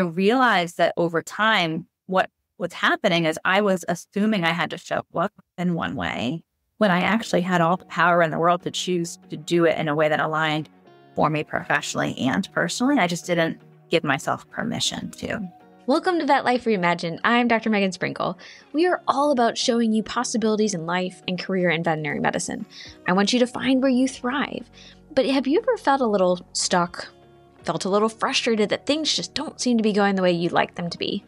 realized that over time, what was happening is I was assuming I had to show up in one way when I actually had all the power in the world to choose to do it in a way that aligned for me professionally and personally. I just didn't give myself permission to. Welcome to Vet Life Reimagined. I'm Dr. Megan Sprinkle. We are all about showing you possibilities in life and career in veterinary medicine. I want you to find where you thrive. But have you ever felt a little stuck, felt a little frustrated that things just don't seem to be going the way you'd like them to be?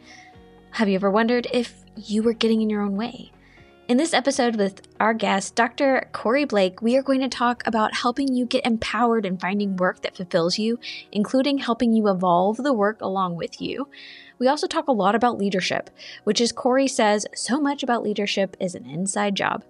Have you ever wondered if you were getting in your own way? In this episode with our guest, Dr. Corey Blake, we are going to talk about helping you get empowered and finding work that fulfills you, including helping you evolve the work along with you. We also talk a lot about leadership, which, as Corey says, so much about leadership is an inside job.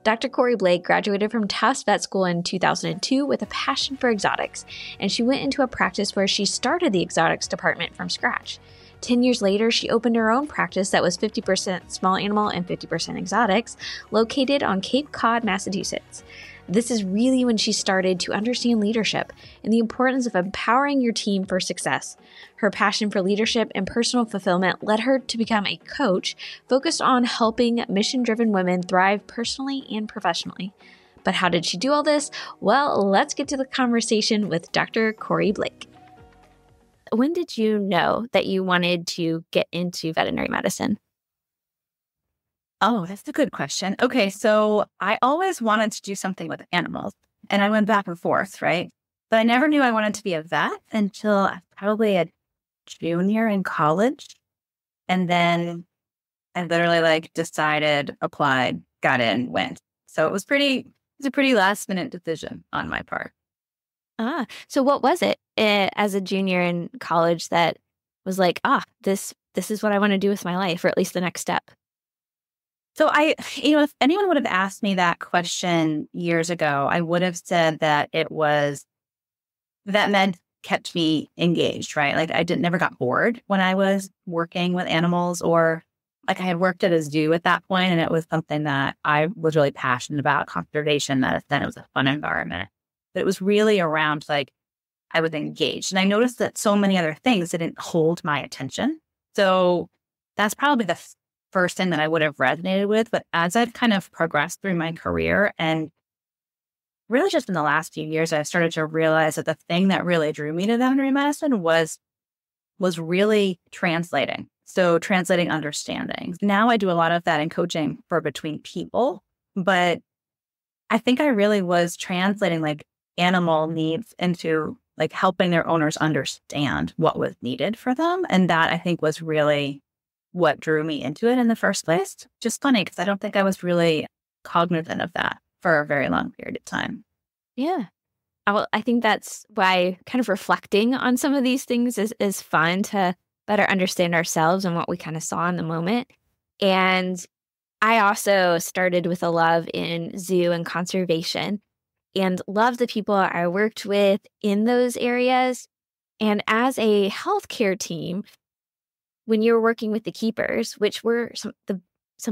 Dr. Corey Blake graduated from Tufts Vet School in 2002 with a passion for exotics, and she went into a practice where she started the exotics department from scratch. 10 years later, she opened her own practice that was 50% small animal and 50% exotics, located on Cape Cod, Massachusetts. This is really when she started to understand leadership and the importance of empowering your team for success. Her passion for leadership and personal fulfillment led her to become a coach focused on helping mission-driven women thrive personally and professionally. But how did she do all this? Well, let's get to the conversation with Dr. Corey Blake. When did you know that you wanted to get into veterinary medicine? Oh, that's a good question. Okay, so I always wanted to do something with animals, and I went back and forth, right? But I never knew I wanted to be a vet until probably a junior in college. And then I literally decided, applied, got in, went. So it was a pretty last minute decision on my part. So what was it as a junior in college that was like, this is what I want to do with my life, or at least the next step? So if anyone would have asked me that question years ago, I would have said that it was vet med kept me engaged, right? I never got bored when I was working with animals, or I had worked at a zoo at that point, and it was something that I was really passionate about, conservation medicine. It was a fun environment. But it was really around I was engaged. And I noticed that so many other things didn't hold my attention. So that's probably the first thing that I would have resonated with. But as I've kind of progressed through my career, and really just in the last few years, I've started to realize that the thing that really drew me to veterinary medicine was really translating. So translating understandings. Now I do a lot of that in coaching for between people, but I think I really was translating animal needs into helping their owners understand what was needed for them. And that I think was really what drew me into it in the first place. Just funny because I don't think I was really cognizant of that for a very long period of time. Yeah. I think that's why kind of reflecting on some of these things is fun to better understand ourselves and what we kind of saw in the moment. And I also started with a love in zoo and conservation and loved the people I worked with in those areas. And as a healthcare team, when you're working with the keepers, which were some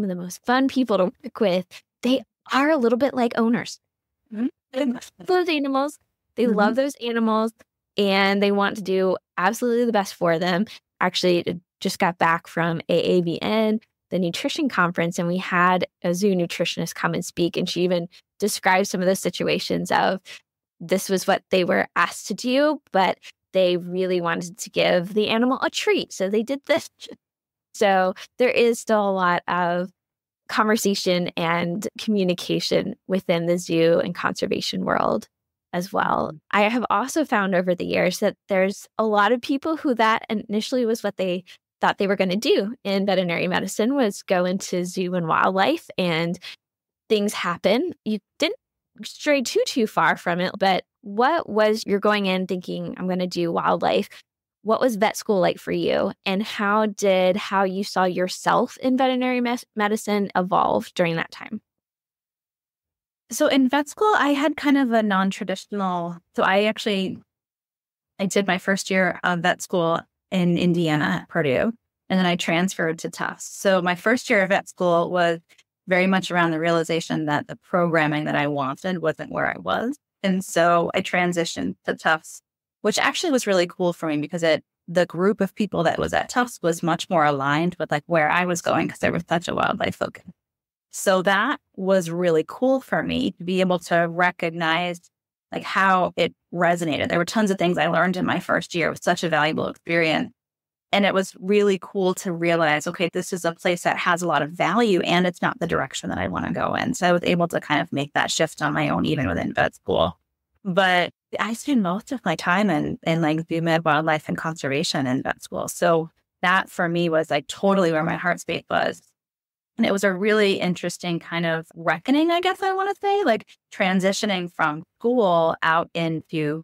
of the most fun people to work with, they are a little bit like owners. Mm-hmm. They love those animals. They love those animals, and they want to do absolutely the best for them. Actually, just got back from AAVN, the nutrition conference, and we had a zoo nutritionist come and speak, and she even described some of the situations of this was what they were asked to do, but they really wanted to give the animal a treat, so they did this. So there is still a lot of conversation and communication within the zoo and conservation world as well. I have also found over the years that there's a lot of people who that initially was what they thought they were going to do in veterinary medicine, was go into zoo and wildlife, and things happen. You didn't stray too far from it, but what was you're going in thinking, I'm going to do wildlife? What was vet school like for you? And how you saw yourself in veterinary medicine evolve during that time? So in vet school, I had kind of a non-traditional, so I did my first year of vet school in Indiana at Purdue, and then I transferred to Tufts. So my first year of vet school was very much around the realization that the programming that I wanted wasn't where I was. And so I transitioned to Tufts, which actually was really cool for me because it the group of people that was at Tufts was much more aligned with like where I was going because there was such a wildlife focus. So that was really cool for me to be able to recognize like how it resonated. There were tons of things I learned in my first year. It was such a valuable experience. And it was really cool to realize, okay, this is a place that has a lot of value and it's not the direction that I want to go in. So I was able to kind of make that shift on my own, even within vet school. But I spend most of my time in like the med wildlife and conservation in vet school. So that for me was like totally where my heart space was. And it was a really interesting kind of reckoning, I guess I want to say, like transitioning from school out into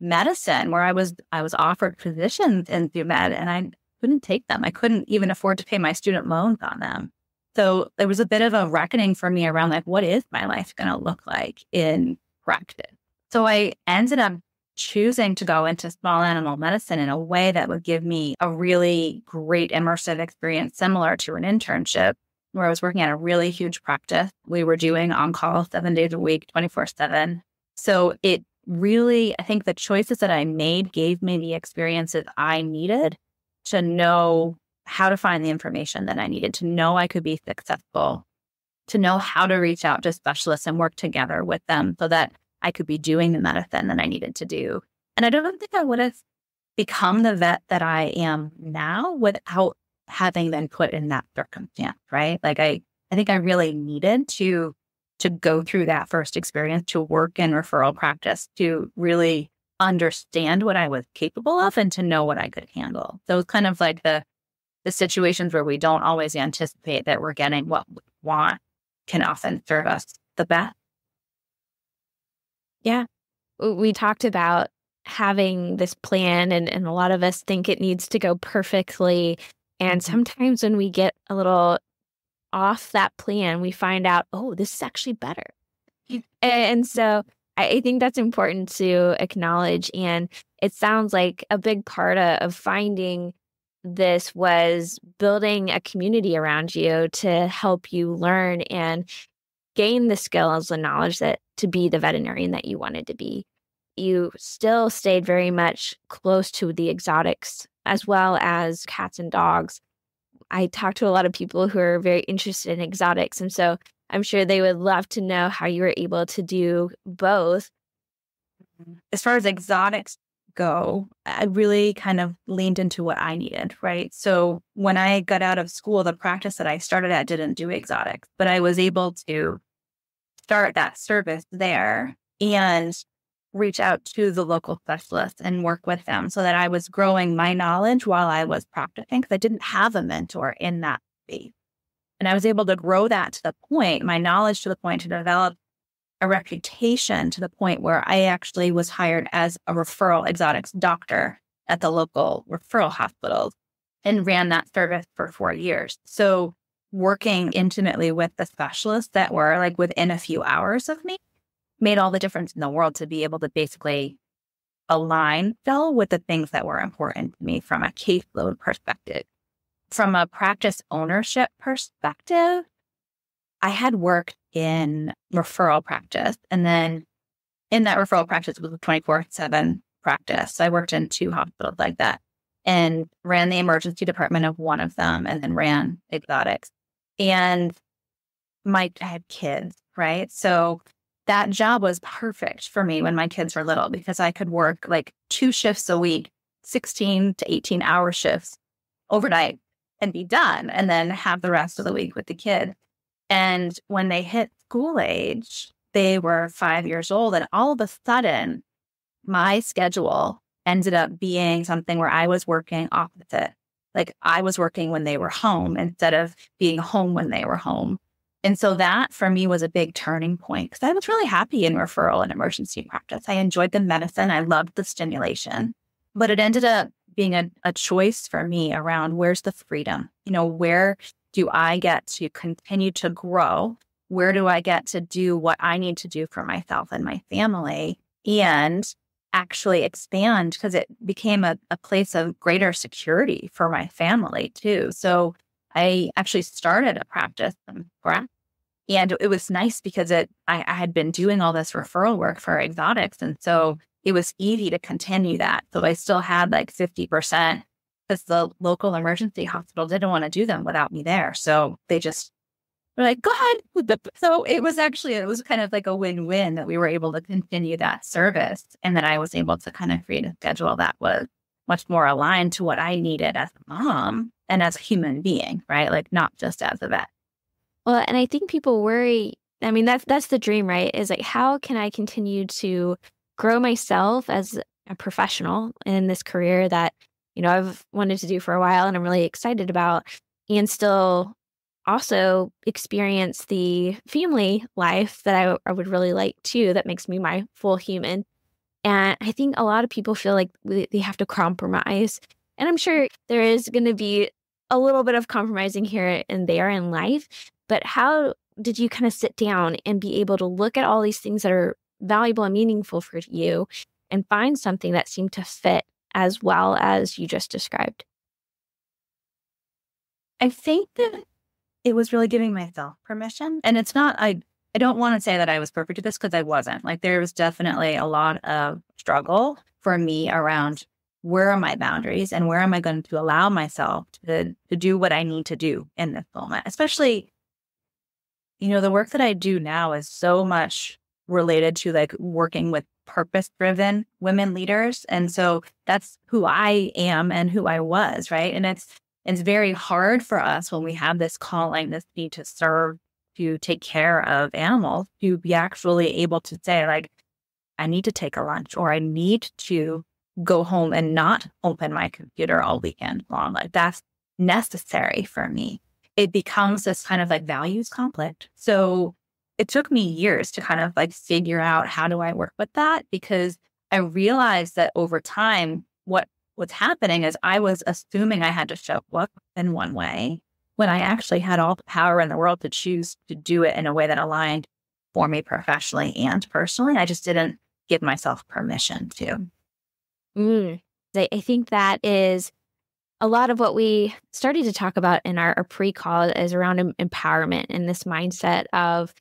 medicine, where I was offered positions in med and I couldn't take them. I couldn't even afford to pay my student loans on them. So there was a bit of a reckoning for me around like, what is my life going to look like in practice? So I ended up choosing to go into small animal medicine in a way that would give me a really great immersive experience, similar to an internship where I was working at a really huge practice. We were doing on-call 7 days a week, 24/7. So it really, I think the choices that I made gave me the experiences I needed to know how to find the information that I needed, to know I could be successful, to know how to reach out to specialists and work together with them so that I could be doing the medicine that I needed to do. And I don't think I would have become the vet that I am now without having been put in that circumstance, right? Like I think I really needed to go through that first experience, to work in referral practice, to really understand what I was capable of and to know what I could handle. So it's kind of like the situations where we don't always anticipate that we're getting what we want can often serve us the best. Yeah. We talked about having this plan, and a lot of us think it needs to go perfectly. And sometimes when we get a little off that plan, we find out, oh, this is actually better. And so I think that's important to acknowledge. And it sounds like a big part of finding this was building a community around you to help you learn and gain the skills and knowledge that to be the veterinarian that you wanted to be. You still stayed very much close to the exotics as well as cats and dogs. I talk to a lot of people who are very interested in exotics, and so I'm sure they would love to know how you were able to do both. As far as exotics go, I really kind of leaned into what I needed, right? So when I got out of school, the practice that I started at didn't do exotics, but I was able to start that service there and reach out to the local specialists and work with them so that I was growing my knowledge while I was practicing, because I didn't have a mentor in that space. And I was able to grow that to the point, my knowledge to the point to develop a reputation to the point where I actually was hired as a referral exotics doctor at the local referral hospitals and ran that service for 4 years. So working intimately with the specialists that were like within a few hours of me made all the difference in the world to be able to basically align well with the things that were important to me from a caseload perspective. From a practice ownership perspective, I had worked in referral practice, and then in that referral practice was a 24/7 practice. So I worked in 2 hospitals like that and ran the emergency department of one of them and then ran exotics. And I had kids, right? So that job was perfect for me when my kids were little because I could work like 2 shifts a week, 16 to 18-hour shifts overnight and be done, and then have the rest of the week with the kid. And when they hit school age, they were 5 years old, and all of a sudden, my schedule ended up being something where I was working opposite. Like I was working when they were home instead of being home when they were home. And so that for me was a big turning point because I was really happy in referral and emergency practice. I enjoyed the medicine. I loved the stimulation, but it ended up being a choice for me around where's the freedom? Where do I get to continue to grow? Where do I get to do what I need to do for myself and my family and actually expand? Because it became a place of greater security for my family too. So I actually started a practice from scratch. And it was nice because I had been doing all this referral work for exotics. And so it was easy to continue that. So I still had like 50% because the local emergency hospital didn't want to do them without me there. So they just were like, go ahead. So it was kind of like a win-win that we were able to continue that service. And that I was able to kind of create a schedule that was much more aligned to what I needed as a mom and as a human being, right? Like not just as a vet. Well, and I think people worry. I mean, that's the dream, right? Is like, how can I continue to grow myself as a professional in this career that, I've wanted to do for a while and I'm really excited about, and still also experience the family life that I would really like too, that makes me my full human. And I think a lot of people feel like they have to compromise. And I'm sure there is going to be a little bit of compromising here and there in life. But how did you kind of sit down and be able to look at all these things that are valuable and meaningful for you and find something that seemed to fit as well as you just described? I think that it was really giving myself permission. And it's not, I don't want to say that I was perfect at this because I wasn't. Like there was definitely a lot of struggle for me around where are my boundaries and where am I going to allow myself to do what I need to do in this moment. Especially, the work that I do now is so much related to like working with purpose-driven women leaders. And so that's who I am and who I was, right? And it's very hard for us when we have this calling, this need to serve, to take care of animals, to be actually able to say like, I need to take a lunch or I need to go home and not open my computer all weekend long. Like that's necessary for me. It becomes this kind of like values conflict. So it took me years to kind of like figure out how do I work with that, because I realized that over time, what's happening is I was assuming I had to show up in one way when I actually had all the power in the world to choose to do it in a way that aligned for me professionally and personally. I just didn't give myself permission to. I think that is a lot of what we started to talk about in our pre-call is around empowerment and this mindset of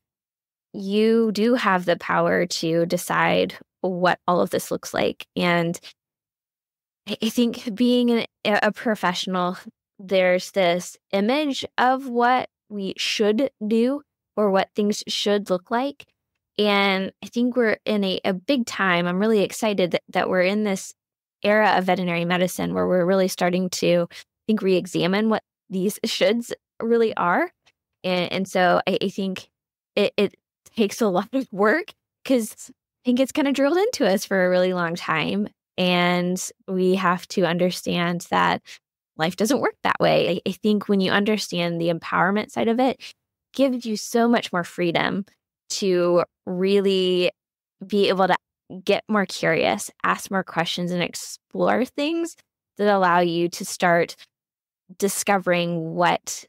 you do have the power to decide what all of this looks like. And I think being a professional, there's this image of what we should do or what things should look like. And I think we're in a big time. I'm really excited that we're in this era of veterinary medicine where we're really starting to, re-examine what these shoulds really are. And so I think it takes a lot of work because I think it's kind of drilled into us for a really long time. And we have to understand that life doesn't work that way. I think when you understand the empowerment side of it, gives you so much more freedom to really be able to get more curious, ask more questions, and explore things that allow you to start discovering what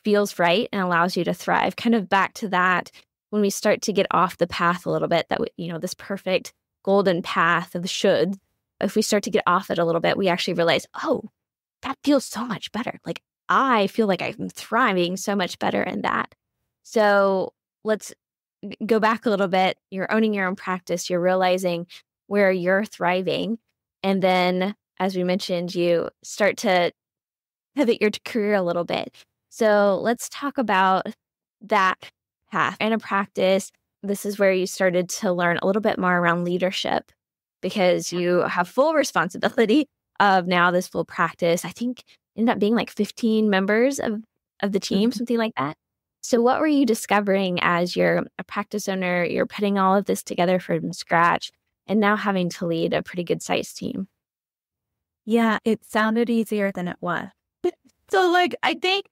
feels right and allows you to thrive. Kind of back to that, when we start to get off the path a little bit, that this perfect golden path of the should, if we start to get off it a little bit, we actually realize, oh, that feels so much better. Like I feel like I'm thriving so much better in that. So let's go back a little bit. You're owning your own practice. You're realizing where you're thriving. And then, as we mentioned, you start to pivot your career a little bit. So let's talk about that path and a practice. This is where you started to learn a little bit more around leadership because you have full responsibility of now this full practice. I think it ended up being like 15 members of the team, something like that. So what were you discovering as you're a practice owner, you're putting all of this together from scratch and now having to lead a pretty good sized team? Yeah, it sounded easier than it was. So I think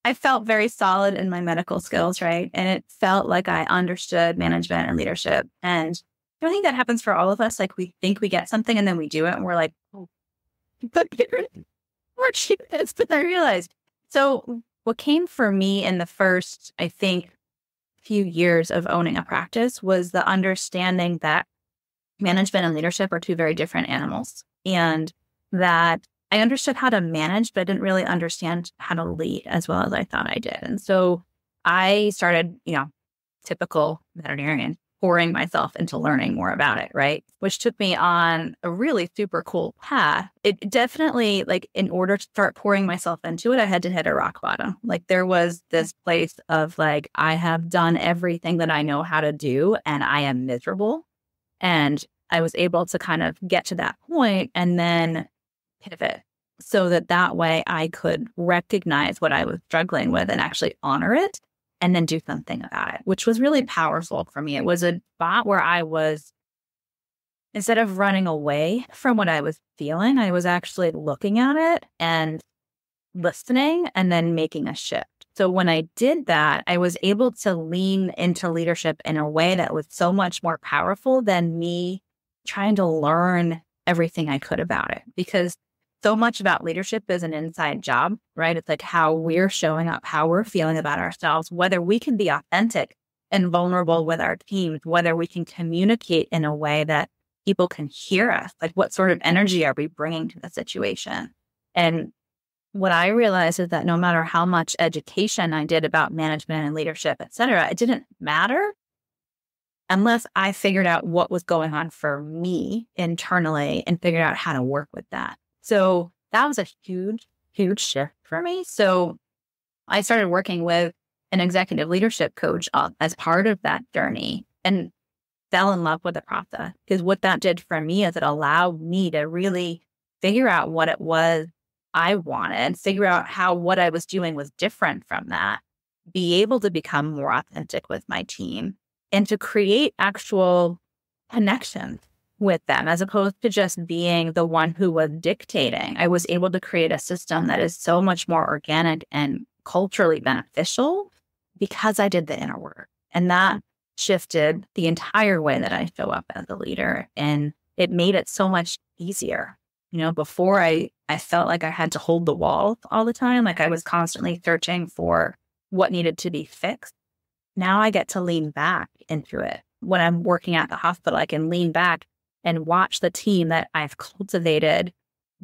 I felt very solid in my medical skills, right? And it felt like I understood management and leadership. And I think that happens for all of us. Like we think we get something and then we do it and we're like, oh, but we're cheapest. But I realized. So what came for me in the first, I think, few years of owning a practice was the understanding that management and leadership are two very different animals. And that I understood how to manage, but I didn't really understand how to lead as well as I thought I did. And so I started, typical veterinarian, pouring myself into learning more about it, right? Which took me on a really super cool path. It definitely, like, in order to start pouring myself into it, I had to hit a rock bottom. Like, there was this place of like, I have done everything that I know how to do and I am miserable. And I was able to kind of get to that point and then pivot so that way I could recognize what I was struggling with and actually honor it and then do something about it, which was really powerful for me. It was a spot where I was, instead of running away from what I was feeling, I was actually looking at it and listening and then making a shift. So when I did that, I was able to lean into leadership in a way that was so much more powerful than me trying to learn everything I could about it. Because so much about leadership is an inside job, right? It's like how we're showing up, how we're feeling about ourselves, whether we can be authentic and vulnerable with our teams, whether we can communicate in a way that people can hear us, like what sort of energy are we bringing to the situation? And what I realized is that no matter how much education I did about management and leadership, et cetera, it didn't matter unless I figured out what was going on for me internally and figured out how to work with that. So that was a huge, huge shift for me. So I started working with an executive leadership coach as part of that journey and fell in love with the process. Because what that did for me is it allowed me to really figure out what it was I wanted, figure out how what I was doing was different from that, be able to become more authentic with my team, and to create actual connections with them, as opposed to just being the one who was dictating. I was able to create a system that is so much more organic and culturally beneficial because I did the inner work. And that shifted the entire way that I show up as a leader. And it made it so much easier. You know, before I felt like I had to hold the wall all the time. Like I was constantly searching for what needed to be fixed. Now I get to lean back into it. When I'm working at the hospital, I can lean back and watch the team that I've cultivated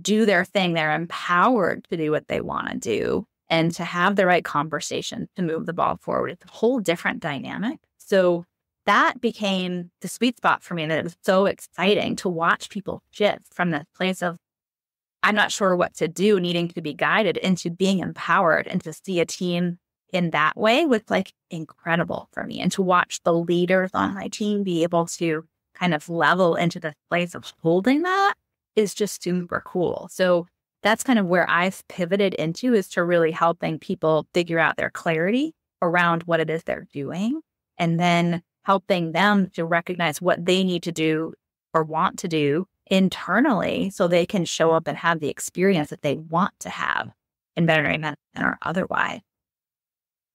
do their thing. They're empowered to do what they want to do and to have the right conversation to move the ball forward. It's a whole different dynamic. So that became the sweet spot for me, that it was so exciting to watch people shift from this place of, I'm not sure what to do, needing to be guided, into being empowered, and to see a team in that way was like incredible for me. And to watch the leaders on my team be able to kind of level into the place of holding that is just super cool. So that's kind of where I've pivoted into, is to really helping people figure out their clarity around what it is they're doing, and then helping them to recognize what they need to do or want to do internally so they can show up and have the experience that they want to have in veterinary medicine or otherwise.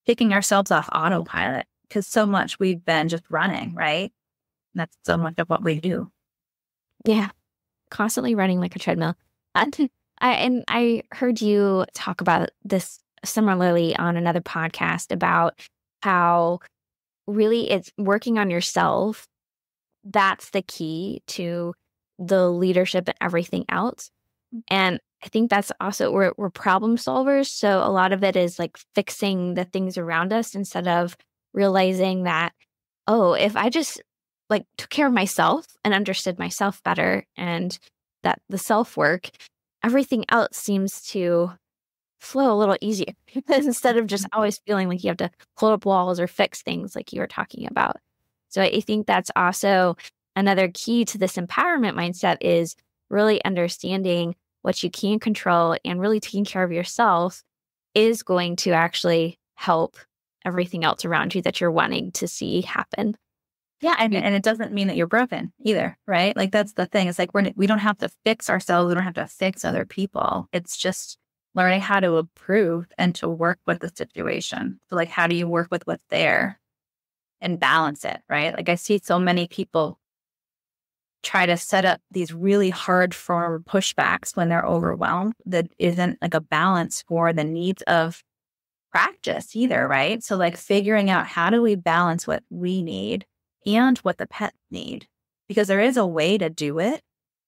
Taking ourselves off autopilot, because so much we've been just running, right? And that's so much of what we do. Yeah. Constantly running like a treadmill. And I heard you talk about this similarly on another podcast about how really it's working on yourself. That's the key to the leadership and everything else. And I think that's also, we're problem solvers. So a lot of it is like fixing the things around us instead of realizing that, oh, if I just like took care of myself and understood myself better, and that the self-work, everything else seems to flow a little easier instead of just always feeling like you have to hold up walls or fix things like you were talking about. So I think that's also another key to this empowerment mindset, is really understanding what you can control, and really taking care of yourself is going to actually help everything else around you that you're wanting to see happen. Yeah. And it doesn't mean that you're broken either, right? Like that's the thing. It's like we don't have to fix ourselves. We don't have to fix other people. It's just learning how to improve and to work with the situation. So like, how do you work with what's there and balance it, right? Like I see so many people try to set up these really hard form pushbacks when they're overwhelmed that isn't like a balance for the needs of practice either, right? So like figuring out, how do we balance what we need and what the pets need? Because there is a way to do it.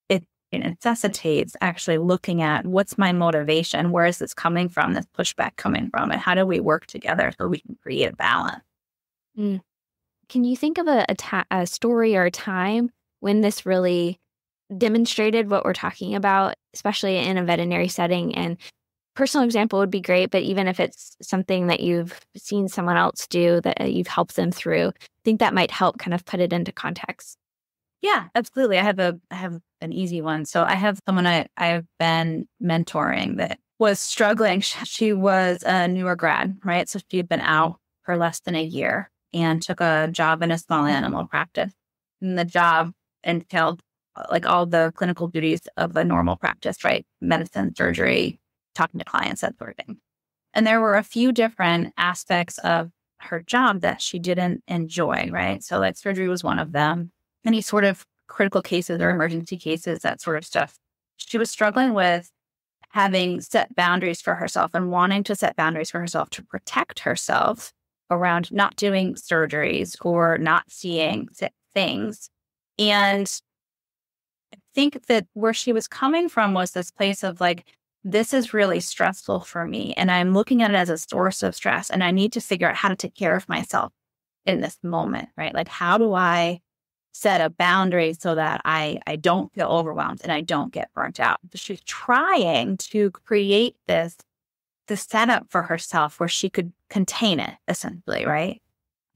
It necessitates actually looking at, what's my motivation? Where is this coming from? This pushback coming from? And how do we work together so we can create a balance? Can you think of a story or a time when this really demonstrated what we're talking about, especially in a veterinary setting? And personal example would be great, but even if it's something that you've seen someone else do that you've helped them through, I think that might help kind of put it into context. Yeah, absolutely. I have an easy one. So I have someone I've been mentoring that was struggling. She was a newer grad, right? So she had been out for less than a year and took a job in a small animal practice. And the job entailed like all the clinical duties of a normal practice, right? Medicine, surgery, talking to clients, that sort of thing. And there were a few different aspects of her job that she didn't enjoy, right? So like surgery was one of them. Any sort of critical cases or emergency cases, that sort of stuff. She was struggling with having set boundaries for herself and wanting to set boundaries for herself to protect herself around not doing surgeries or not seeing sick things. And I think that where she was coming from was this place of like, this is really stressful for me. And I'm looking at it as a source of stress. And I need to figure out how to take care of myself in this moment, right? Like, how do I set a boundary so that I don't feel overwhelmed and I don't get burnt out? So she's trying to create this setup for herself where she could contain it, essentially, right?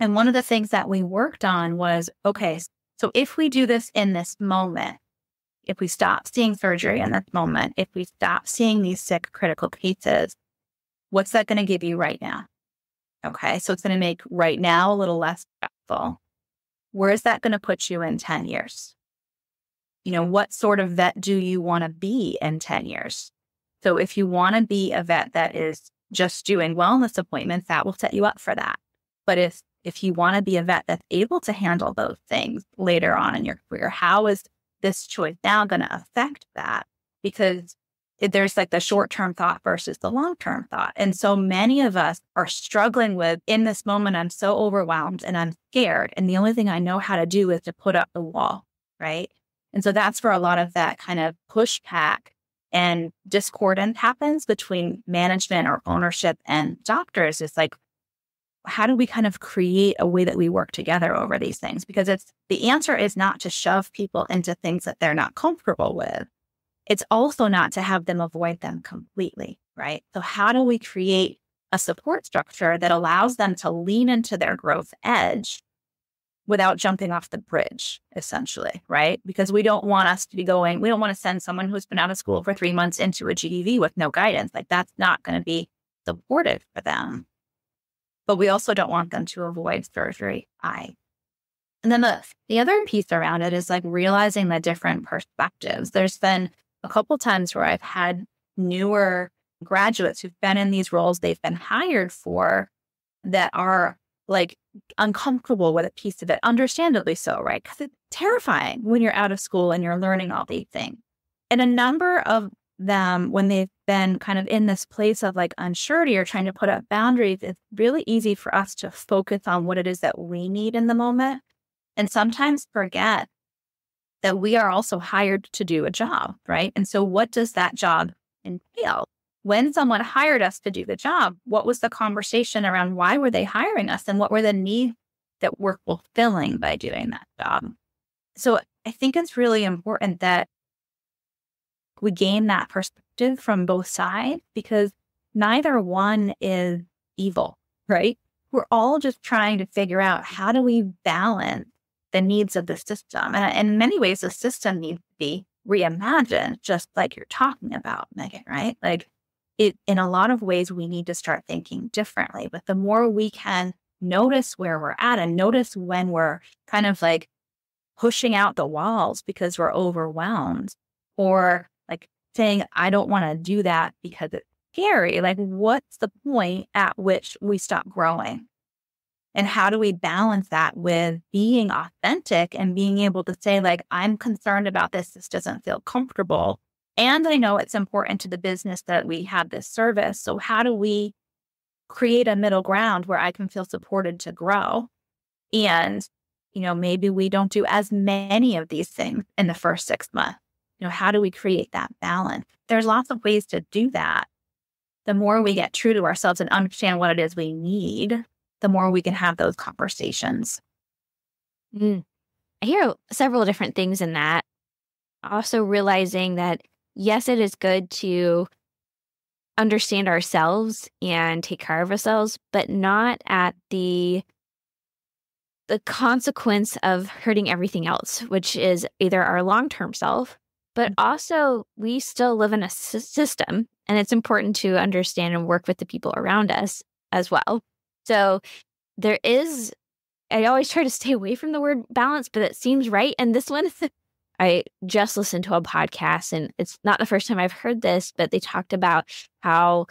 And one of the things that we worked on was, okay, so if we do this in this moment, if we stop seeing surgery in this moment, if we stop seeing these sick critical cases, what's that going to give you right now? Okay, so it's going to make right now a little less stressful. Where is that going to put you in 10 years? You know, what sort of vet do you want to be in 10 years? So if you want to be a vet that is just doing wellness appointments, that will set you up for that. But if you want to be a vet that's able to handle those things later on in your career, how is this choice now going to affect that? Because there's like the short-term thought versus the long-term thought. And so many of us are struggling with, in this moment, I'm so overwhelmed and I'm scared. And the only thing I know how to do is to put up the wall, right? And so that's where a lot of that kind of pushback and discordance happens between management or ownership and doctors. It's like, how do we kind of create a way that we work together over these things? Because the answer is not to shove people into things that they're not comfortable with. It's also not to have them avoid them completely, right? So how do we create a support structure that allows them to lean into their growth edge without jumping off the bridge, essentially, right? Because we don't want to send someone who's been out of school for 3 months into a GEV with no guidance. Like, that's not going to be supportive for them. But we also don't want them to avoid surgery. And then the other piece around it is like realizing the different perspectives. There's been a couple times where I've had newer graduates who've been in these roles they've been hired for that are like uncomfortable with a piece of it, understandably so, right? Because it's terrifying when you're out of school and you're learning all these things. And a number of them, when they've been kind of in this place of like unsurety or trying to put up boundaries, it's really easy for us to focus on what it is that we need in the moment and sometimes forget that we are also hired to do a job, right? And so what does that job entail? When someone hired us to do the job, what was the conversation around why were they hiring us and what were the needs that we're fulfilling by doing that job? So I think it's really important that we gain that perspective from both sides because neither one is evil, right? We're all just trying to figure out how do we balance the needs of the system. And in many ways, the system needs to be reimagined, just like you're talking about, Megan, right? Like in a lot of ways, we need to start thinking differently. But the more we can notice where we're at and notice when we're kind of like pushing out the walls because we're overwhelmed or like saying, I don't want to do that because it's scary. Like, what's the point at which we stop growing? And how do we balance that with being authentic and being able to say, like, I'm concerned about this. This doesn't feel comfortable. And I know it's important to the business that we have this service. So how do we create a middle ground where I can feel supported to grow? And, maybe we don't do as many of these things in the first 6 months. How do we create that balance? There's lots of ways to do that. The more we get true to ourselves and understand what it is we need, the more we can have those conversations. Mm. I hear several different things in that. Also realizing that, yes, it is good to understand ourselves and take care of ourselves, but not at the consequence of hurting everything else, which is either our long-term self, but also we still live in a system, and it's important to understand and work with the people around us as well. So there is, I always try to stay away from the word balance, but it seems right. And this one, I just listened to a podcast, and it's not the first time I've heard this, but they talked about how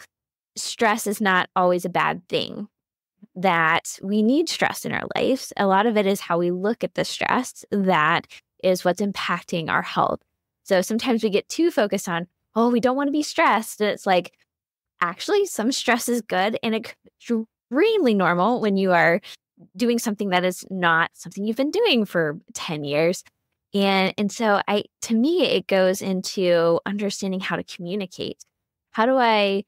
stress is not always a bad thing, that we need stress in our lives. A lot of it is how we look at the stress that is what's impacting our health. So sometimes we get too focused on, oh, we don't want to be stressed. And it's like, actually, some stress is good and extremely normal when you are doing something that is not something you've been doing for 10 years. And so to me, it goes into understanding how to communicate. How do I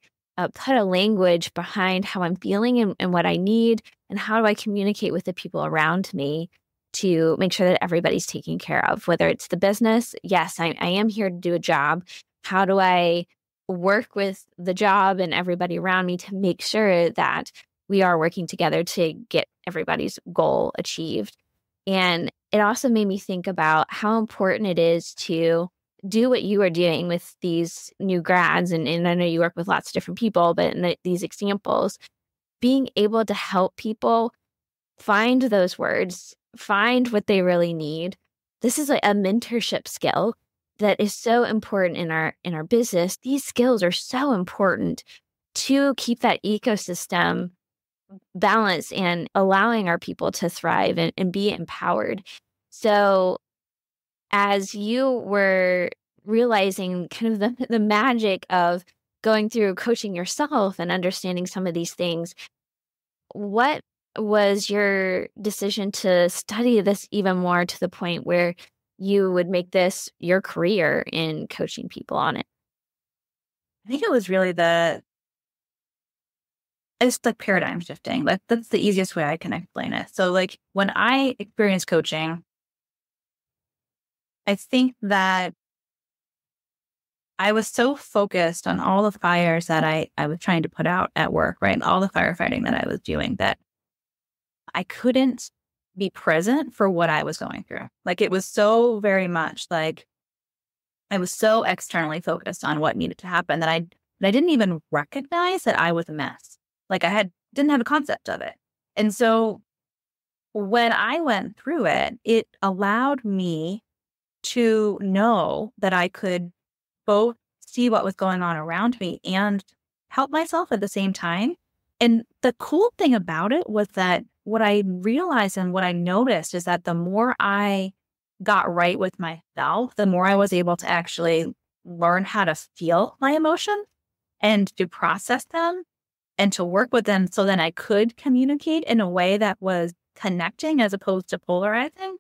put a language behind how I'm feeling and what I need? And how do I communicate with the people around me to make sure that everybody's taken care of? Whether it's the business, yes, I am here to do a job. How do I work with the job and everybody around me to make sure that we are working together to get everybody's goal achieved? And it also made me think about how important it is to do what you are doing with these new grads. And I know you work with lots of different people, but in these examples, being able to help people find those words, find what they really need. This is like a mentorship skill that is so important in our business. These skills are so important to keep that ecosystem balanced and allowing our people to thrive and be empowered. So as you were realizing kind of the magic of going through coaching yourself and understanding some of these things, what was your decision to study this even more to the point where you would make this your career in coaching people on it? I think it was really it's like paradigm shifting. Like that's the easiest way I can explain it. So like when I experienced coaching, I think that I was so focused on all the fires that I was trying to put out at work, right? All the firefighting that I was doing, that I couldn't be present for what I was going through. Like it was so very much like I was so externally focused on what needed to happen that I didn't even recognize that I was a mess. Like didn't have a concept of it. And so when I went through it, it allowed me to know that I could both see what was going on around me and help myself at the same time. And the cool thing about it was that what I realized and what I noticed is that the more I got right with myself, the more I was able to actually learn how to feel my emotions and to process them and to work with them so then I could communicate in a way that was connecting as opposed to polarizing.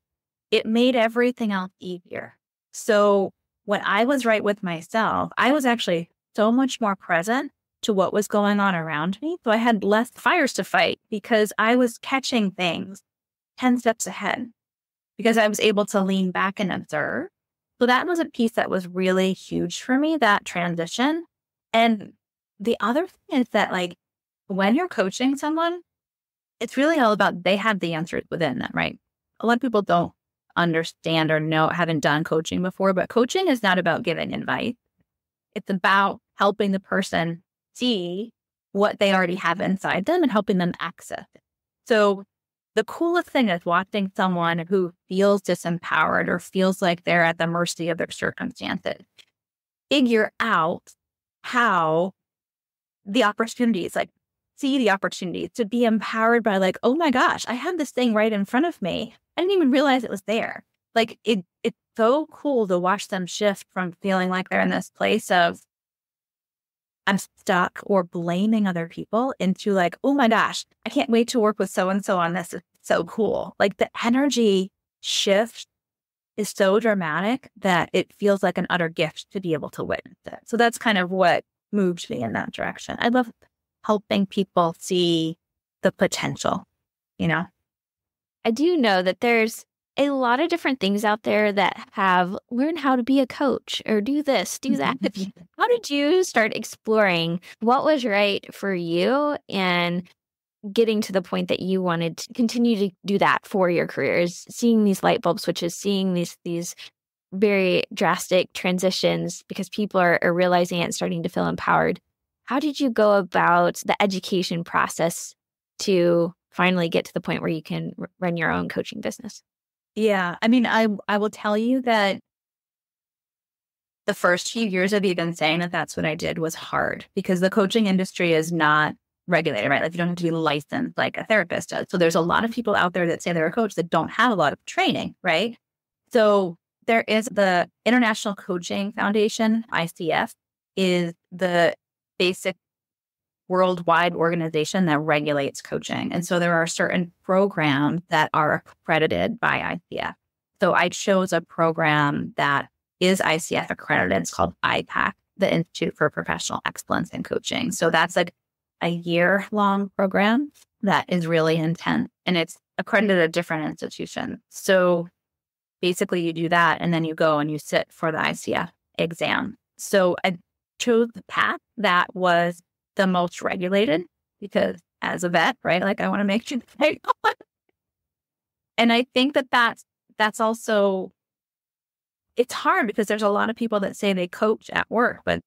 It made everything else easier. So when I was right with myself, I was actually so much more present to what was going on around me. So I had less fires to fight because I was catching things 10 steps ahead because I was able to lean back and observe. So that was a piece that was really huge for me, that transition. And the other thing is that like when you're coaching someone, it's really all about they have the answers within them, right? A lot of people don't understand or haven't done coaching before, but coaching is not about giving advice. It's about helping the person see what they already have inside them and helping them access it. So the coolest thing is watching someone who feels disempowered or feels like they're at the mercy of their circumstances figure out how the opportunities, like see the opportunities to be empowered by like, oh my gosh, I have this thing right in front of me. I didn't even realize it was there. Like it's so cool to watch them shift from feeling like they're in this place of I'm stuck or blaming other people into like, oh my gosh, I can't wait to work with so-and-so on this. It's so cool. Like the energy shift is so dramatic that it feels like an utter gift to be able to witness it. So that's kind of what moved me in that direction. I love helping people see the potential, you know? I do know that there's a lot of different things out there that have learn how to be a coach or do this, do that. How did you start exploring what was right for you and getting to the point that you wanted to continue to do that for your careers, seeing these light bulb switches, seeing these very drastic transitions because people are realizing it and starting to feel empowered. How did you go about the education process to finally get to the point where you can run your own coaching business? Yeah. I mean, I will tell you that the first few years of even saying that that's what I did was hard because the coaching industry is not regulated, right? Like you don't have to be licensed like a therapist does. So there's a lot of people out there that say they're a coach that don't have a lot of training, right? So there is the International Coaching Foundation, ICF, is the basic worldwide organization that regulates coaching. And so there are certain programs that are accredited by ICF. So I chose a program that is ICF accredited. It's called IPAC, the Institute for Professional Excellence in Coaching. So that's like a year-long program that is really intense, and it's accredited at different institutions. So basically you do that, and then you go and you sit for the ICF exam. So I chose the path that was the most regulated because as a vet, right, like I want to make sure that and I think that that's also, it's hard because there's a lot of people that say they coach at work, but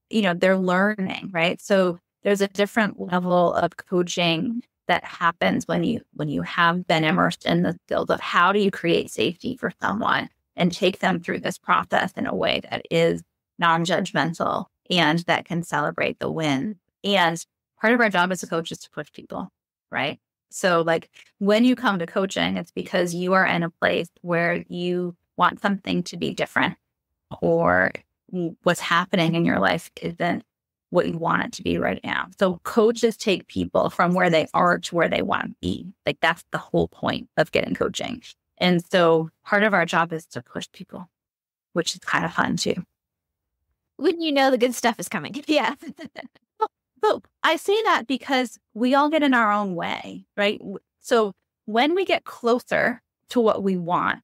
they're learning, right? So there's a different level of coaching that happens when you have been immersed in the field of how do you create safety for someone and take them through this process in a way that is non-judgmental and that can celebrate the win. And part of our job as a coach is to push people, right? So like when you come to coaching, it's because you are in a place where you want something to be different or what's happening in your life isn't what you want it to be right now. So coaches take people from where they are to where they want to be. Like that's the whole point of getting coaching. And so part of our job is to push people, which is kind of fun too. When you know the good stuff is coming. Yeah. But I say that because we all get in our own way, right? So when we get closer to what we want,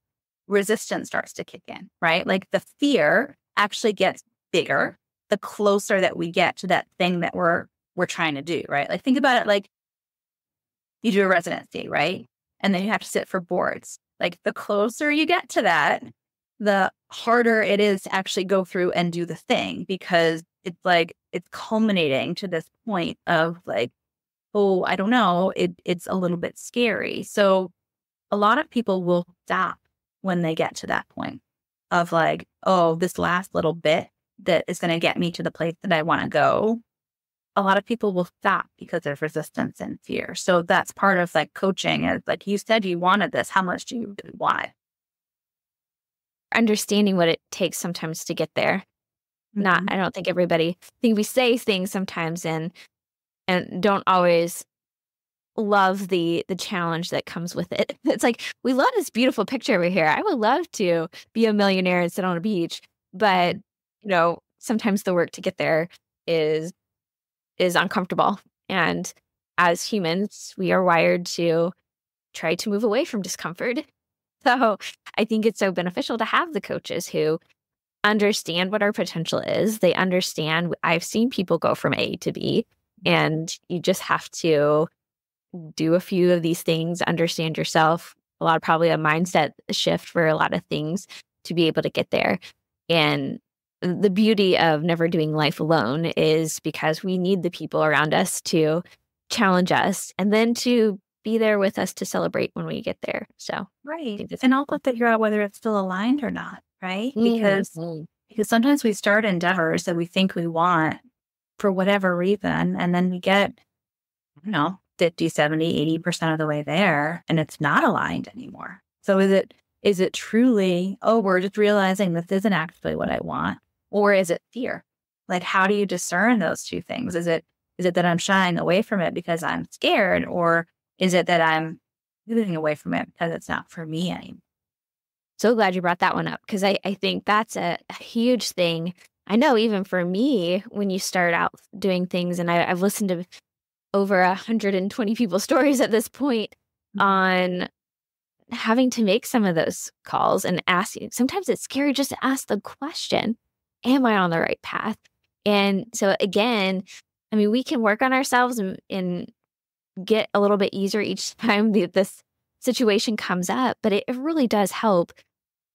resistance starts to kick in, right? Like the fear actually gets bigger the closer that we get to that thing that we're trying to do, right? Like think about it like you do a residency, right? And then you have to sit for boards. Like the closer you get to that, the harder it is to actually go through and do the thing because it's like it's culminating to this point of like, oh, I don't know, it's a little bit scary. So a lot of people will stop when they get to that point of like, oh, this last little bit that is going to get me to the place that I want to go. A lot of people will stop because of resistance and fear. So that's part of like coaching is like you said you wanted this. How much do you really want it? Understanding what it takes sometimes to get there. Mm-hmm. I don't think I think we say things sometimes and don't always love the challenge that comes with it. It's like, we love this beautiful picture over here. I would love to be a millionaire and sit on a beach, but sometimes the work to get there is uncomfortable. And as humans, we are wired to try to move away from discomfort. So I think it's so beneficial to have the coaches who understand what our potential is. They understand, I've seen people go from A to B, and you just have to do a few of these things, understand yourself, probably a mindset shift for a lot of things to be able to get there. And the beauty of never doing life alone is because we need the people around us to challenge us and then to be there with us to celebrate when we get there. So right. And also figure out whether it's still aligned or not, right? Because sometimes we start endeavors that we think we want for whatever reason, and then we get, 50, 70, 80% of the way there, and it's not aligned anymore. So is it truly, oh, we're just realizing this isn't actually what I want? Or is it fear? Like, how do you discern those two things? Is it that I'm shying away from it because I'm scared? Or is it that I'm moving away from it because it's not for me anymore? So glad you brought that one up because I think that's a huge thing. I know even for me, when you start out doing things, and I've listened to over 120 people's stories at this point on having to make some of those calls and asking. Sometimes it's scary just to ask the question, am I on the right path? And so again, I mean, we can work on ourselves and get a little bit easier each time this situation comes up, but it really does help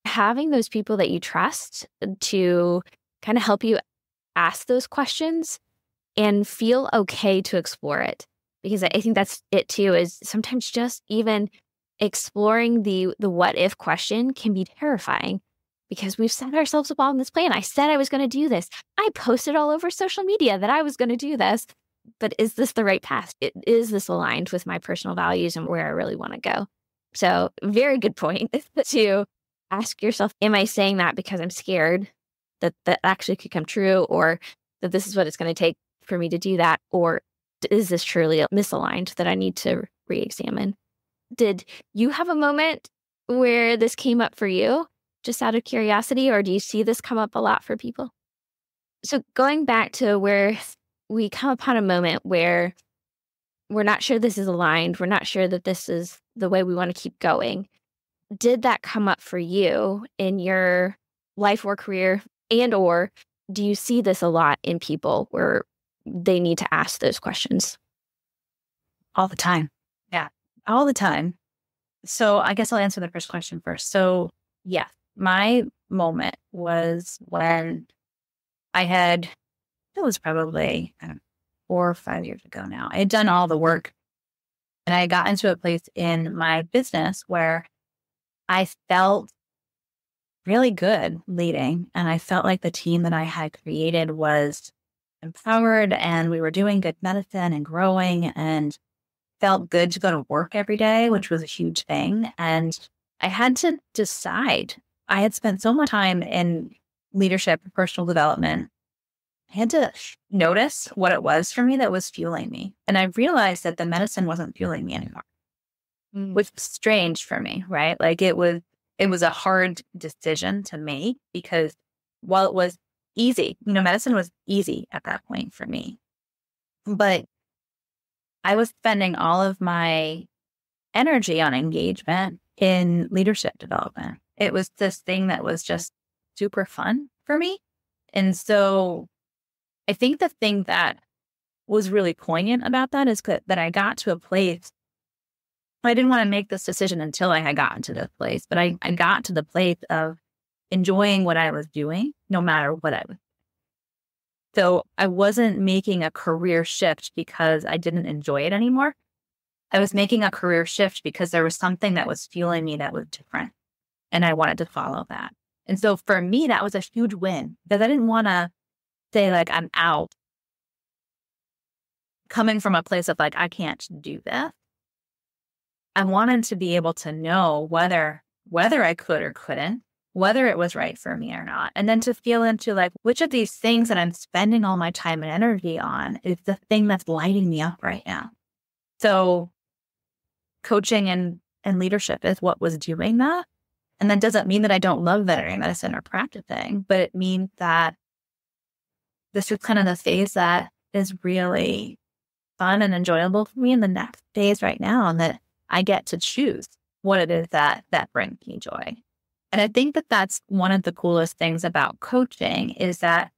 having those people that you trust to kind of help you ask those questions and feel okay to explore it. Because I think that's it too, is sometimes just even exploring the what if question can be terrifying because we've set ourselves up on this plan. I said I was going to do this. I posted all over social media that I was going to do this, but is this the right path? Is this aligned with my personal values and where I really want to go? So very good point to ask yourself, am I saying that because I'm scared that actually could come true, or that this is what it's going to take for me to do that? Or is this truly misaligned that I need to re-examine? Did you have a moment where this came up for you, just out of curiosity, or do you see this come up a lot for people? So going back to where we come upon a moment where we're not sure this is aligned, we're not sure that this is the way we want to keep going. Did that come up for you in your life or career, and or do you see this a lot in people where they need to ask those questions? All the time. Yeah, all the time. So I guess I'll answer the first question first. So yeah, my moment was when it was probably 4 or 5 years ago now. I had done all the work and I got into a place in my business where I felt really good leading. And I felt like the team that I had created was empowered and we were doing good medicine and growing and felt good to go to work every day, which was a huge thing. And I had to decide. I had spent so much time in leadership and personal development. I had to notice what it was for me that was fueling me. And I realized that the medicine wasn't fueling me anymore, which was strange for me, right? Like it was a hard decision to make because while it was easy, medicine was easy at that point for me, but I was spending all of my energy on engagement in leadership development. It was this thing that was just super fun for me. And so I think the thing that was really poignant about that is that I got to a place. I didn't want to make this decision until I had gotten to this place, but I got to the place of enjoying what I was doing, no matter what I was. So I wasn't making a career shift because I didn't enjoy it anymore. I was making a career shift because there was something that was fueling me that was different. And I wanted to follow that. And so for me, that was a huge win because I didn't want to say like, I'm out coming from a place of like, I can't do this. I wanted to be able to know whether I could or couldn't, whether it was right for me or not. And then to feel into like, which of these things that I'm spending all my time and energy on is the thing that's lighting me up right now. So coaching and leadership is what was doing that. And that doesn't mean that I don't love veterinary medicine or practicing, but it means that this is kind of the phase that is really fun and enjoyable for me in the next phase right now, and that I get to choose what it is that brings me joy. And I think that that's one of the coolest things about coaching is that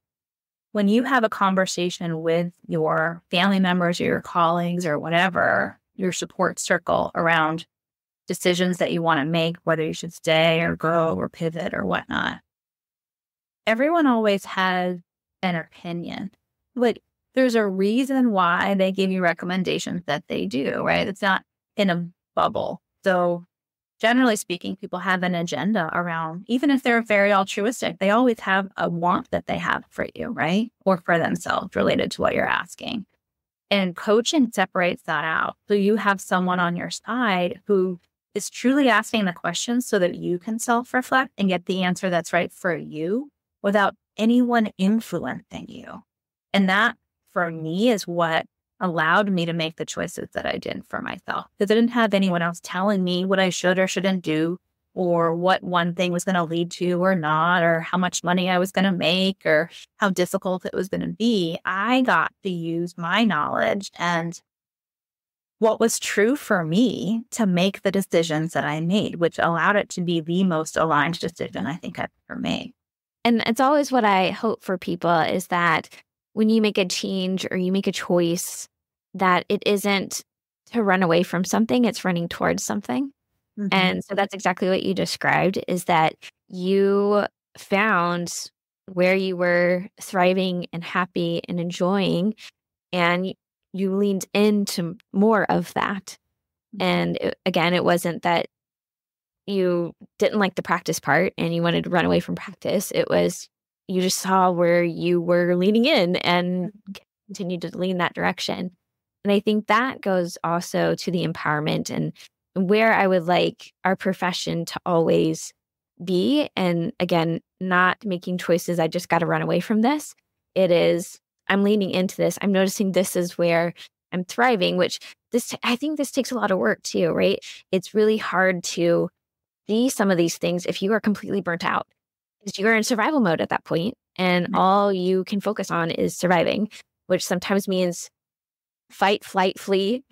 when you have a conversation with your family members or your colleagues or whatever, your support circle around decisions that you want to make, whether you should stay or go or pivot or whatnot, everyone always has an opinion. Like there's a reason why they give you recommendations that they do, right? It's not in a bubble. So generally speaking, people have an agenda around, even if they're very altruistic, they always have a want that they have for you, right? Or for themselves related to what you're asking. And coaching separates that out. So you have someone on your side who is truly asking the questions so that you can self-reflect and get the answer that's right for you without anyone influencing you. And that, for me, is what allowed me to make the choices that I did for myself. Because I didn't have anyone else telling me what I should or shouldn't do, or what one thing was going to lead to or not, or how much money I was going to make, or how difficult it was going to be. I got to use my knowledge and what was true for me to make the decisions that I made, which allowed it to be the most aligned decision I think I've ever made. And it's always what I hope for people is that when you make a change or you make a choice, that it isn't to run away from something, it's running towards something. Mm-hmm. And so that's exactly what you described, is that you found where you were thriving and happy and enjoying, and you leaned into more of that. And again, it wasn't that you didn't like the practice part and you wanted to run away from practice. It was you just saw where you were leaning in and continued to lean that direction. And I think that goes also to the empowerment and where I would like our profession to always be. And again, not making choices, I just got to run away from this. It is, I'm leaning into this. I'm noticing this is where I'm thriving, which I think this takes a lot of work too, right? It's really hard to see some of these things if you are completely burnt out, because you're in survival mode at that point, and all you can focus on is surviving, which sometimes means fight, flight, flee,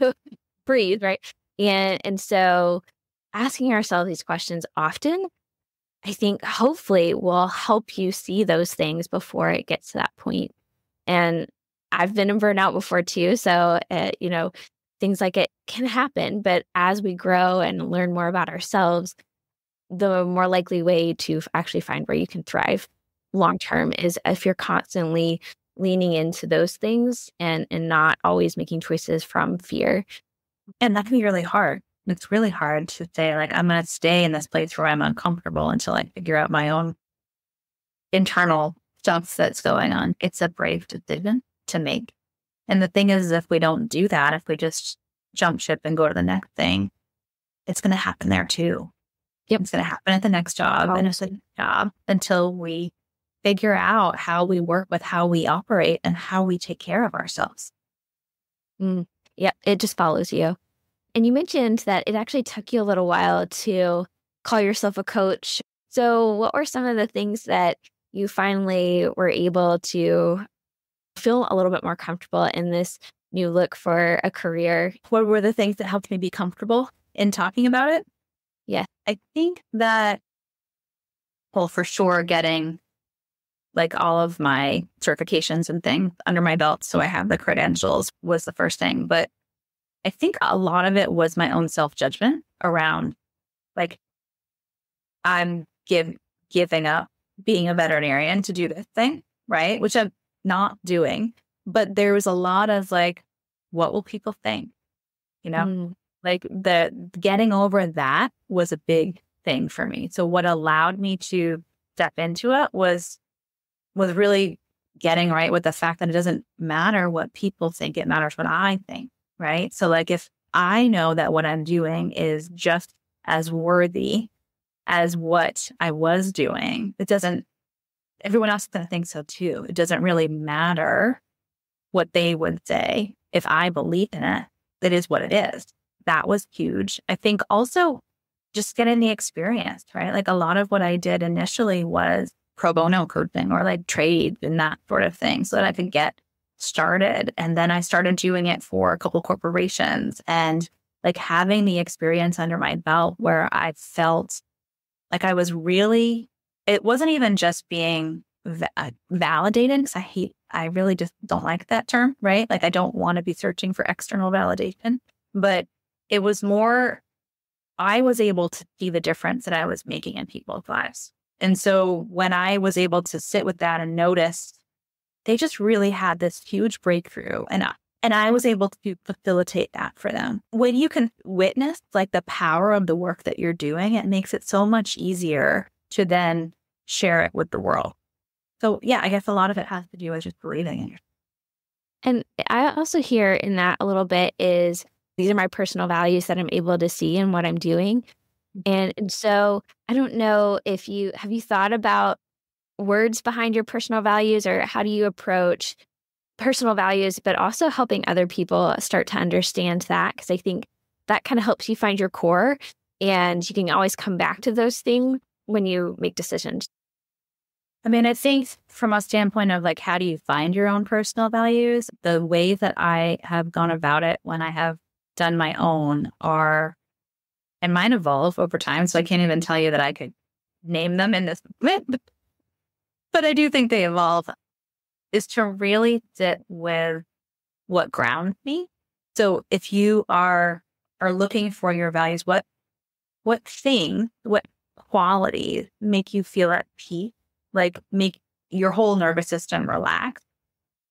breathe, right? And so asking ourselves these questions often, I think hopefully will help you see those things before it gets to that point. And I've been in burnout before too. So, things like it can happen. But as we grow and learn more about ourselves, the more likely way to actually find where you can thrive long term is if you're constantly leaning into those things and not always making choices from fear. And that can be really hard. It's really hard to say, like, I'm going to stay in this place where I'm uncomfortable until I figure out my own internal stuff that's going on. It's a brave decision to make. And the thing is, if we don't do that, if we just jump ship and go to the next thing, it's going to happen there too. Yep. It's going to happen at the next job and it's a job until we figure out how we work with how we operate and how we take care of ourselves. Yep. It just follows you. And you mentioned that it actually took you a little while to call yourself a coach. So what were some of the things that you finally were able to feel a little bit more comfortable in this new look for a career? What were the things that helped me be comfortable in talking about it? Yeah. I think that, well, for sure, getting like all of my certifications and things under my belt, so I have the credentials, was the first thing. But I think a lot of it was my own self-judgment around, like, I'm giving up being a veterinarian to do this thing, right? Which I'm not doing. But there was a lot of like, what will people think? Like the getting over that was a big thing for me. So what allowed me to step into it was really getting right with the fact that it doesn't matter what people think, it matters what I think, right? So like if I know that what I'm doing is just as worthy as what I was doing, everyone else is going to think so too. It doesn't really matter what they would say. If I believe in it, it is what it is. That was huge. I think also just getting the experience, right? Like a lot of what I did initially was pro bono coaching or like trade and that sort of thing so that I could get started. And then I started doing it for a couple corporations and like having the experience under my belt where I felt like I was really, it wasn't even just being validated, because I really just don't like that term, right? Like I don't want to be searching for external validation, but it was more, I was able to see the difference that I was making in people's lives. And so when I was able to sit with that and notice, they just really had this huge breakthrough. And I was able to facilitate that for them. When you can witness like the power of the work that you're doing, it makes it so much easier to then share it with the world. So yeah, I guess a lot of it has to do with just believing in yourself. And I also hear in that a little bit is these are my personal values that I'm able to see in what I'm doing. And so I don't know if have you thought about words behind your personal values, or how do you approach personal values, but also helping other people start to understand that? Because I think that kind of helps you find your core, and you can always come back to those things when you make decisions. I mean, I think from a standpoint of like, how do you find your own personal values? The way that I have gone about it when I have done my own and mine evolve over time. So I can't even tell you that I could name them in this moment, but I do think they evolve, is to really sit with what grounds me. So if you are looking for your values, what qualities make you feel at peace, like make your whole nervous system relax,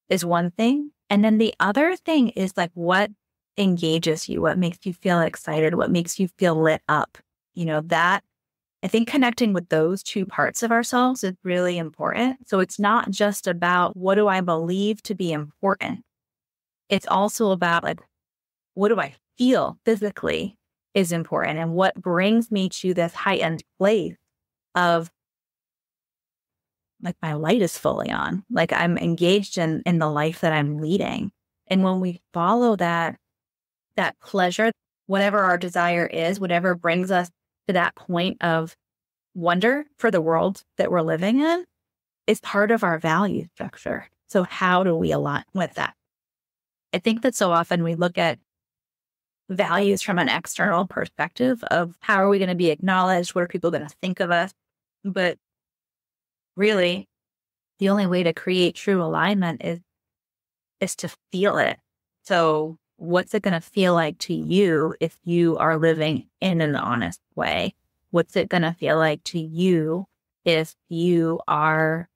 is one thing. And then the other thing is like what engages you, what makes you feel excited, what makes you feel lit up. That I think connecting with those two parts of ourselves is really important. So it's not just about what do I believe to be important. It's also about like, what do I feel physically is important, and what brings me to this heightened place of like my light is fully on, like I'm engaged in the life that I'm leading. And when we follow that pleasure, whatever our desire is, whatever brings us to that point of wonder for the world that we're living in, is part of our value structure. So how do we align with that? I think that so often we look at values from an external perspective of how are we going to be acknowledged? What are people going to think of us? But really, the only way to create true alignment is to feel it. So what's it going to feel like to you if you are living in an honest way? What's it going to feel like to you if you are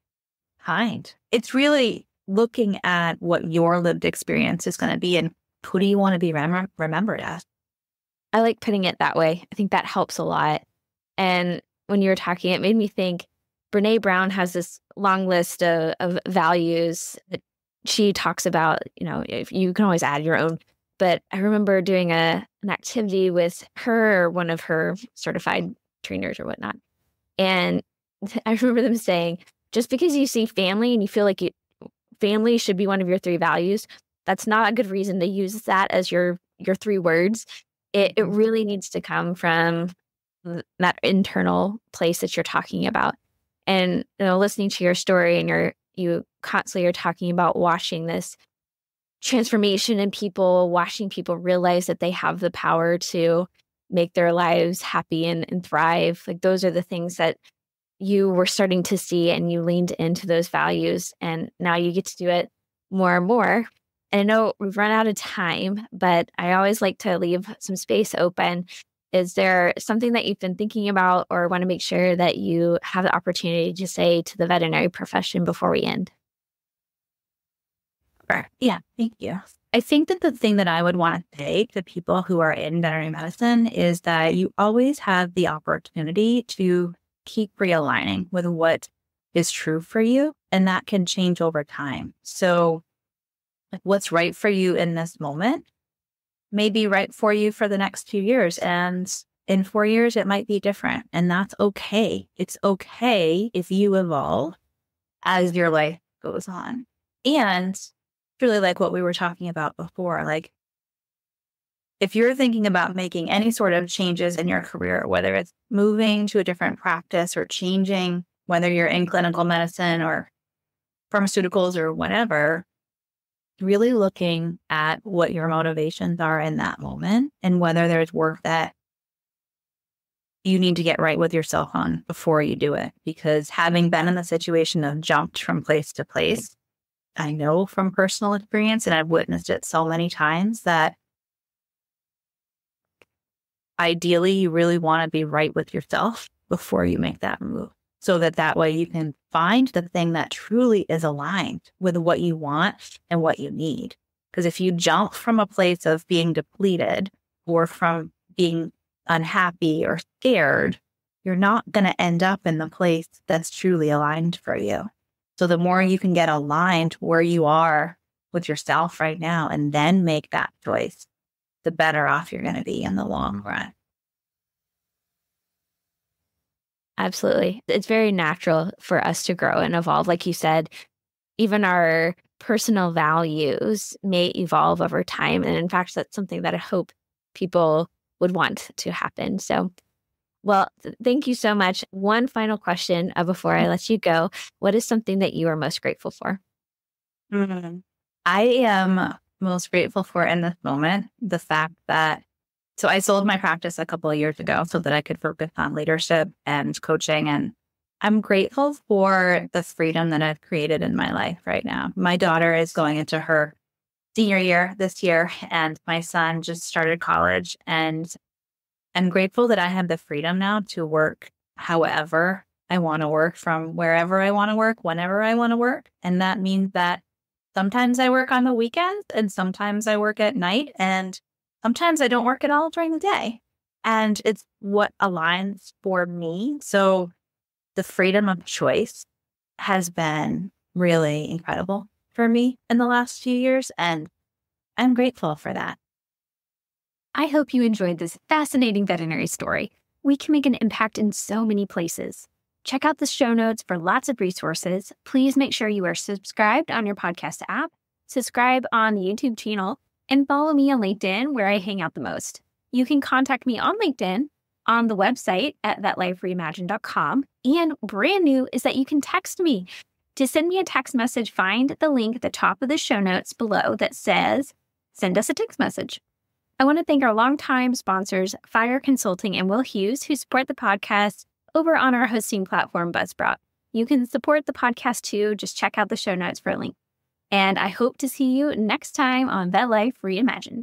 kind? It's really looking at what your lived experience is going to be and who do you want to be remembered as? I like putting it that way. I think that helps a lot. And when you were talking, it made me think Brene Brown has this long list of values that she talks about. If you can always add your own. But I remember doing an activity with her or one of her certified trainers or whatnot. And I remember them saying, just because you see family and you feel like family should be one of your 3 values, that's not a good reason to use that as your 3 words. It really needs to come from that internal place that you're talking about. And listening to your story, and you constantly are talking about watching this transformation in people, watching people realize that they have the power to make their lives happy and thrive. Like those are the things that you were starting to see, and you leaned into those values, and now you get to do it more and more. And I know we've run out of time, but I always like to leave some space open. Is there something that you've been thinking about or want to make sure that you have the opportunity to say to the veterinary profession before we end? Sure. Yeah, thank you. I think that the thing that I would want to say to people who are in veterinary medicine is that you always have the opportunity to keep realigning with what is true for you, and that can change over time. So like what's right for you in this moment may be right for you for the next few years. And in 4 years, it might be different. And that's okay. It's okay if you evolve as your life goes on. And really like what we were talking about before, like if you're thinking about making any sort of changes in your career, whether it's moving to a different practice or changing, whether you're in clinical medicine or pharmaceuticals or whatever, really looking at what your motivations are in that moment and whether there's work that you need to get right with yourself on before you do it. Because having been in the situation of jumped from place to place, I know from personal experience, and I've witnessed it so many times, that ideally you really want to be right with yourself before you make that move. So that way you can find the thing that truly is aligned with what you want and what you need. Because if you jump from a place of being depleted or from being unhappy or scared, you're not going to end up in the place that's truly aligned for you. So the more you can get aligned where you are with yourself right now and then make that choice, the better off you're going to be in the long run. Absolutely. It's very natural for us to grow and evolve. Like you said, even our personal values may evolve over time. And in fact, that's something that I hope people would want to happen. So, well, thank you so much. One final question before I let you go. What is something that you are most grateful for? I am most grateful for in this moment, the fact that, so I sold my practice a couple of years ago so that I could focus on leadership and coaching. And I'm grateful for the freedom that I've created in my life right now. My daughter is going into her senior year this year, and my son just started college. And I'm grateful that I have the freedom now to work however I want to work, from wherever I want to work, whenever I want to work. And that means that sometimes I work on the weekends and sometimes I work at night and sometimes I don't work at all during the day. And it's what aligns for me. So the freedom of choice has been really incredible for me in the last few years. And I'm grateful for that. I hope you enjoyed this fascinating veterinary story. We can make an impact in so many places. Check out the show notes for lots of resources. Please make sure you are subscribed on your podcast app, subscribe on the YouTube channel, and follow me on LinkedIn, where I hang out the most. You can contact me on LinkedIn, on the website at vetlifereimagined.com, and brand new is that you can text me. To send me a text message, find the link at the top of the show notes below that says, send us a text message. I want to thank our longtime sponsors, Fire Consulting and Will Hughes, who support the podcast over on our hosting platform, Buzzsprout. You can support the podcast too. Just check out the show notes for a link. And I hope to see you next time on Vet Life Reimagined.